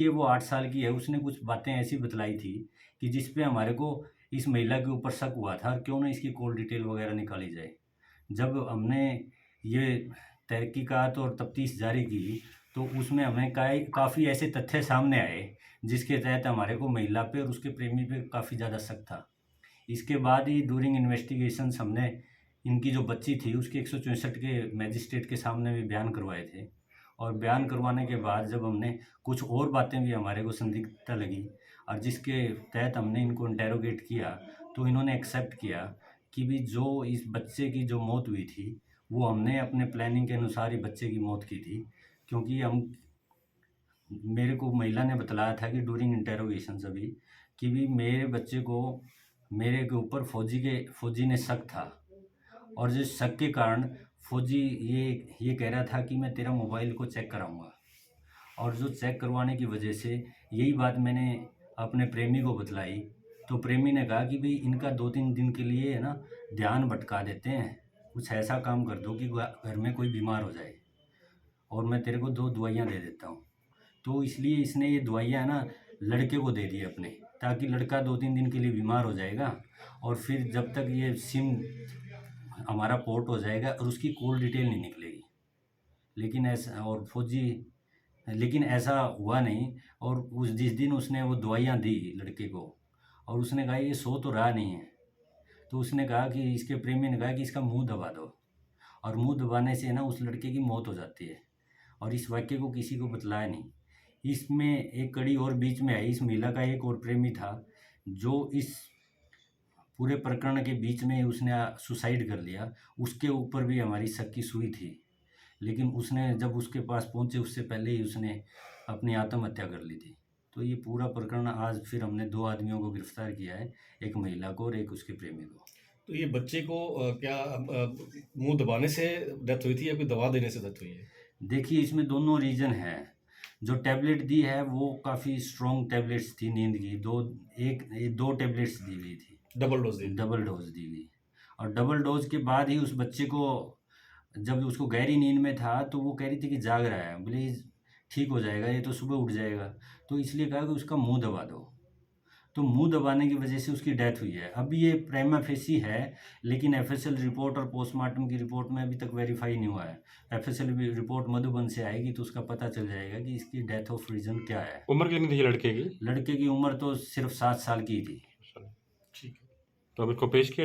कि वो 8 साल की है, उसने कुछ बातें ऐसी बतलाई थी कि जिस पे हमारे को इस महिला के ऊपर शक हुआ था, क्यों ना इसकी कॉल डिटेल वगैरह निकाली जाए। जब हमने ये तहकीकात और तफ्तीश जारी की, तो उसमें हमें काफ़ी ऐसे तथ्य सामने आए, जिसके तहत हमारे को महिला पे और उसके प्रेमी पे काफ़ी ज़्यादा शक था। इसके बाद ही ड्यूरिंग इन्वेस्टिगेशंस हमने इनकी जो बच्ची थी, उसके 164 के मजिस्ट्रेट के सामने भी बयान करवाए थे। और बयान करवाने के बाद जब हमने कुछ और बातें भी हमारे को संदिग्धता लगी, और जिसके तहत हमने इनको इंटेरोगेट किया, तो इन्होंने एक्सेप्ट किया कि भी जो इस बच्चे की जो मौत हुई थी, वो हमने अपने प्लानिंग के अनुसार ही बच्चे की मौत की थी। क्योंकि मेरे को महिला ने बतलाया था कि ड्यूरिंग इंटेरोगेशन अभी कि भी मेरे बच्चे को मेरे के ऊपर फौजी ने शक था, और जिस शक के कारण फौजी ये कह रहा था कि मैं तेरा मोबाइल को चेक कराऊंगा। और जो चेक करवाने की वजह से यही बात मैंने अपने प्रेमी को बतलाई, तो प्रेमी ने कहा कि भाई इनका 2-3 दिन के लिए है ना ध्यान भटका देते हैं, कुछ ऐसा काम कर दो कि घर में कोई बीमार हो जाए और मैं तेरे को 2 दवाइयाँ दे देता हूँ। तो इसलिए इसने ये दवाइयाँ ना लड़के को दे दी अपने, ताकि लड़का 2-3 दिन के लिए बीमार हो जाएगा, और फिर जब तक ये सिम हमारा पोर्ट हो जाएगा और उसकी कॉल डिटेल नहीं निकलेगी। लेकिन ऐसा हुआ नहीं। और जिस दिन उसने वो दवाइयाँ दी लड़के को, और उसने कहा ये सो तो रहा नहीं है, तो उसने कहा कि इसके प्रेमी ने कहा कि इसका मुंह दबा दो, और मुंह दबाने से ना उस लड़के की मौत हो जाती है। और इस वाक्य को किसी को बतलाया नहीं। इसमें एक कड़ी और बीच में आई, इस महिला का एक और प्रेमी था जो इस पूरे प्रकरण के बीच में उसने सुसाइड कर लिया। उसके ऊपर भी हमारी शक की सुई थी, लेकिन उसने जब उसके पास पहुंचे उससे पहले ही उसने अपनी आत्महत्या कर ली थी। तो ये पूरा प्रकरण आज फिर हमने 2 आदमियों को गिरफ्तार किया है, एक महिला को और एक उसके प्रेमी को। तो ये बच्चे को क्या मुंह दबाने से डेथ हुई थी या कोई दवा देने से डेथ हुई है? देखिए इसमें दोनों रीज़न हैं। जो टैबलेट दी है वो काफ़ी स्ट्रॉन्ग टैबलेट्स थी नींद की, 2 टैबलेट्स दी गई थी। डबल डोज दी थी। डबल डोज दी गई। और डबल डोज के बाद ही उस बच्चे को, जब उसको गहरी नींद में था, तो वो कह रही थी कि जाग रहा है, बोले ठीक हो जाएगा, ये तो सुबह उठ जाएगा। तो इसलिए कहा कि उसका मुंह दबा दो। तो मुंह दबाने की वजह से उसकी डेथ हुई है। अभी ये प्राइमा फेसी है, लेकिन एफएसएल रिपोर्ट और पोस्टमार्टम की रिपोर्ट में अभी तक वेरीफाई नहीं हुआ है। एफएसएल रिपोर्ट मधुबन से आएगी तो उसका पता चल जाएगा कि इसकी डेथ ऑफ रीजन क्या है। उम्र कितनी थी लड़के की? लड़के की उम्र तो सिर्फ 7 साल की थी। ठीक है। तो अब इसको पेश किया